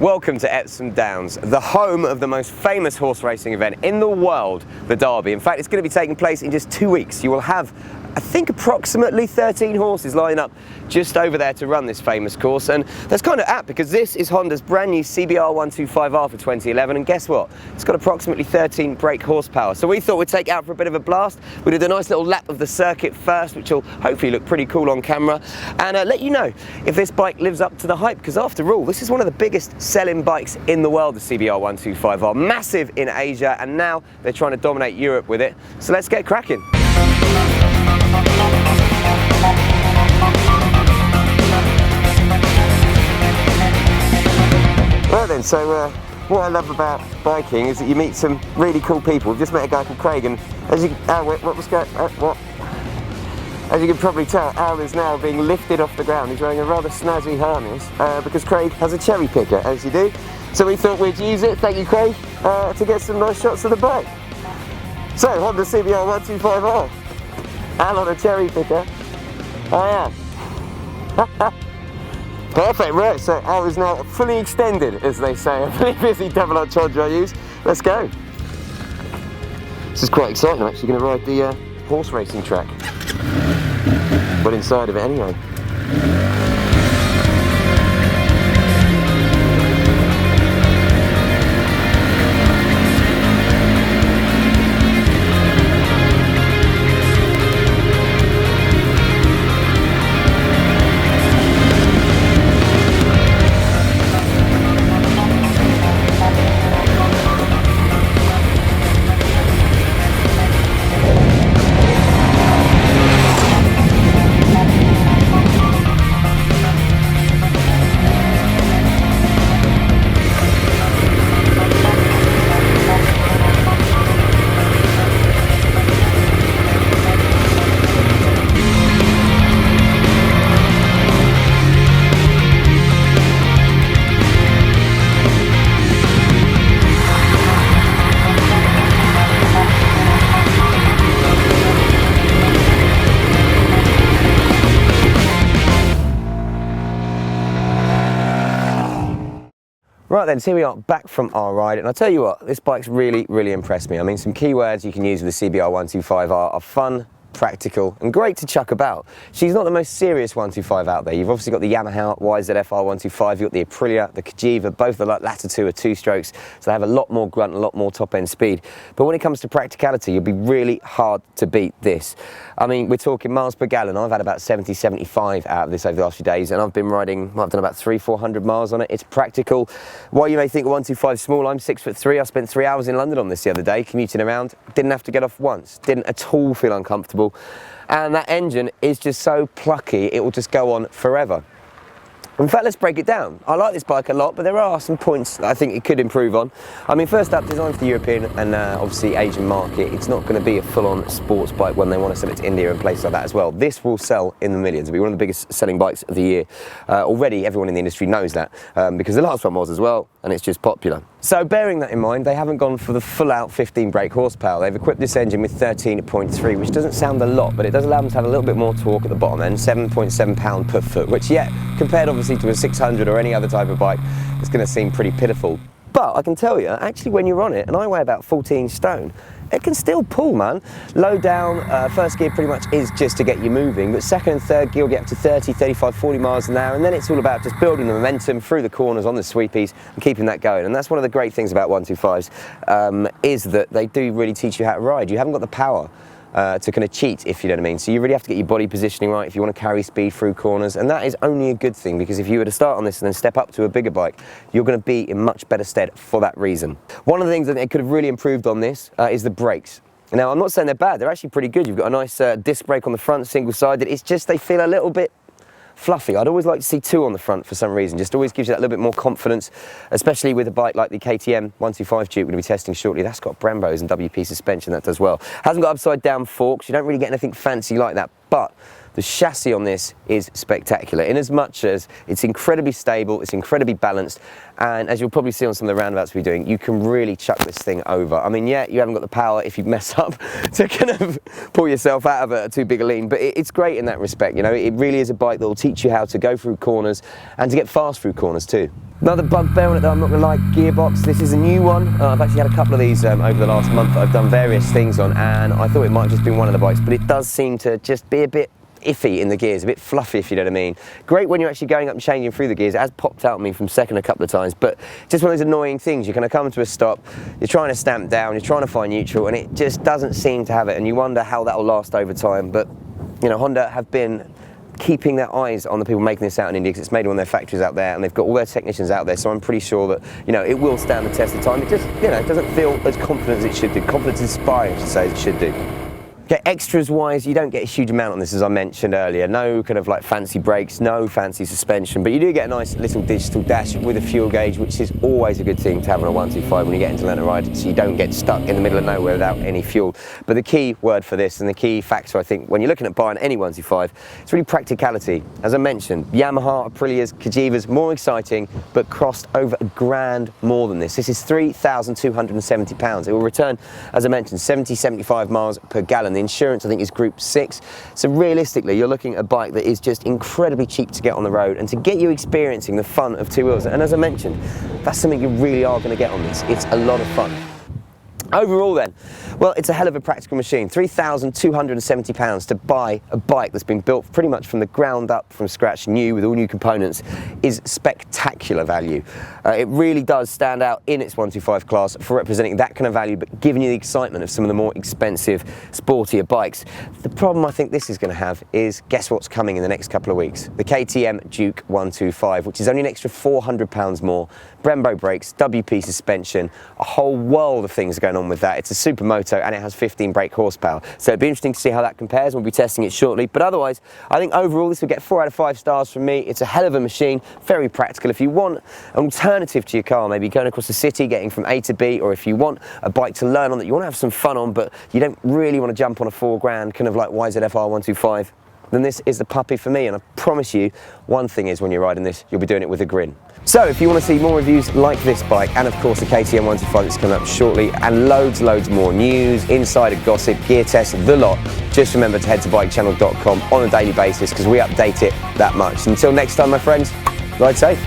Welcome to Epsom Downs, the home of the most famous horse racing event in the world, the Derby. In fact, it's going to be taking place in just 2 weeks. You will have, I think, approximately 13 horses lining up just over there to run this famous course, and that's kind of apt because this is Honda's brand new CBR125R for 2011, and guess what? It's got approximately 13 brake horsepower. So we thought we'd take it out for a bit of a blast. We did a nice little lap of the circuit first, which will hopefully look pretty cool on camera, and let you know if this bike lives up to the hype, because after all, this is one of the biggest selling bikes in the world, the CBR125R. Massive in Asia, and now they're trying to dominate Europe with it. So let's get cracking. Right then, so what I love about biking is that you meet some really cool people. We've just met a guy called Craig, and as you as you can probably tell, Al is now being lifted off the ground. He's wearing a rather snazzy harness because Craig has a cherry picker, as you do. So we thought we'd use it, thank you Craig, to get some nice shots of the bike. So, Honda CBR125R. Al on a cherry picker. I am. Perfect, right, so Al is now fully extended, as they say. A pretty busy double entendre I use. Let's go. This is quite exciting. I'm actually going to ride the horse racing track. But inside of it anyway. Right then, so here we are back from our ride, and I'll tell you what, this bike's really impressed me. I mean, some keywords you can use with the CBR125R are fun, practical, and great to chuck about. She's not the most serious 125 out there. You've obviously got the Yamaha YZF-R125, you've got the Aprilia, the Cagiva, both the latter two are two-strokes, so they have a lot more grunt, a lot more top-end speed. But when it comes to practicality, you'll be really hard to beat this. I mean, we're talking miles per gallon. I've had about 70, 75 out of this over the last few days, and I've been riding, I've done about 300-400 miles on it. It's practical. While you may think 125 is small, I'm 6'3". I spent 3 hours in London on this the other day, commuting around. Didn't have to get off once. Didn't at all feel uncomfortable. And that engine is just so plucky, it will just go on forever. In fact, let's break it down. I like this bike a lot, but there are some points that I think it could improve on. I mean, first up, designed for the European and obviously Asian market, it's not going to be a full-on sports bike when they want to sell it to India and places like that as well. This will sell in the millions. It'll be one of the biggest selling bikes of the year. Already, everyone in the industry knows that because the last one was as well, and it's just popular. So bearing that in mind, they haven't gone for the full-out 15 brake horsepower. They've equipped this engine with 13.3, which doesn't sound a lot, but it does allow them to have a little bit more torque at the bottom end, 7.7 pound per foot, which, yeah, compared obviously to a 600 or any other type of bike, it's going to seem pretty pitiful. But I can tell you, actually, when you're on it, and I weigh about 14 stone, it can still pull, man. Low down, first gear pretty much is just to get you moving, but second and third gear will get up to 30, 35, 40 miles an hour, and then it's all about just building the momentum through the corners on the sweepies and keeping that going. And that's one of the great things about 125s, is that they do really teach you how to ride. You haven't got the power to kind of cheat, if you know what I mean. So you really have to get your body positioning right if you want to carry speed through corners, and that is only a good thing, because if you were to start on this and then step up to a bigger bike, you're going to be in much better stead for that reason. One of the things that they could have really improved on this is the brakes. Now, I'm not saying they're bad, they're actually pretty good. You've got a nice disc brake on the front, single-sided. It's just they feel a little bit fluffy. I'd always like to see two on the front for some reason. Just always gives you that little bit more confidence, especially with a bike like the KTM 125 Duke we're going to be testing shortly. That's got Brembos and WP suspension, that does well. Hasn't got upside down forks. You don't really get anything fancy like that, but the chassis on this is spectacular, in as much as it's incredibly stable, it's incredibly balanced, and as you'll probably see on some of the roundabouts we're doing, you can really chuck this thing over. I mean, yeah, you haven't got the power if you mess up to kind of pull yourself out of a too big a lean, but it's great in that respect. You know, it really is a bike that will teach you how to go through corners and to get fast through corners too. Another bugbear on it, though, I'm not going to lie, gearbox. This is a new one. I've actually had a couple of these over the last month that I've done various things on, and I thought it might have just been one of the bikes, but it does seem to just be a bit iffy in the gears, a bit fluffy, if you know what I mean. Great when you're actually going up and changing through the gears. It has popped out on me from second a couple of times, but just one of those annoying things. You're going to come to a stop, you're trying to stamp down, you're trying to find neutral, and it just doesn't seem to have it, and you wonder how that will last over time. But, you know, Honda have been keeping their eyes on the people making this out in India, because it's made in one of their factories out there, and they've got all their technicians out there, so I'm pretty sure that, you know, it will stand the test of time. It just, you know, it doesn't feel as confident as it should do. Confidence inspiring, I should say, as it should do. Okay, extras wise, you don't get a huge amount on this, as I mentioned earlier. No kind of like fancy brakes, no fancy suspension, but you do get a nice little digital dash with a fuel gauge, which is always a good thing to have on a 125 when you get into learn to ride, so you don't get stuck in the middle of nowhere without any fuel. But the key word for this, and the key factor, I think, when you're looking at buying any 125, it's really practicality. As I mentioned, Yamaha, Aprilias, Kajivas, more exciting, but cost over £1,000 more than this. This is £3,270. It will return, as I mentioned, 70-75 miles per gallon. The insurance, I think, is Group 6. So realistically, you're looking at a bike that is just incredibly cheap to get on the road and to get you experiencing the fun of two wheels. And as I mentioned, that's something you really are going to get on this. It's a lot of fun. Overall then, well, it's a hell of a practical machine. £3,270 to buy a bike that's been built pretty much from the ground up, from scratch, new, with all new components, is spectacular value. It really does stand out in its 125 class for representing that kind of value, but giving you the excitement of some of the more expensive, sportier bikes. The problem I think this is going to have is, guess what's coming in the next couple of weeks? The KTM Duke 125, which is only an extra £400 more, Brembo brakes, WP suspension, a whole world of things going on with that. It's a supermoto and it has 15 brake horsepower, so it'd be interesting to see how that compares. We'll be testing it shortly, but otherwise I think overall this will get 4 out of 5 stars from me. It's a hell of a machine, very practical. If you want an alternative to your car, maybe going across the city, getting from A to B, or if you want a bike to learn on that you want to have some fun on, but you don't really want to jump on a £4,000 kind of like YZF-R 125, then this is the puppy for me. And I promise you, one thing is, when you're riding this, you'll be doing it with a grin. So if you want to see more reviews like this bike, and of course the KTM 125 that's coming up shortly, and loads more news, insider gossip, gear tests, the lot, just remember to head to bikechannel.com on a daily basis, because we update it that much. Until next time, my friends, ride safe.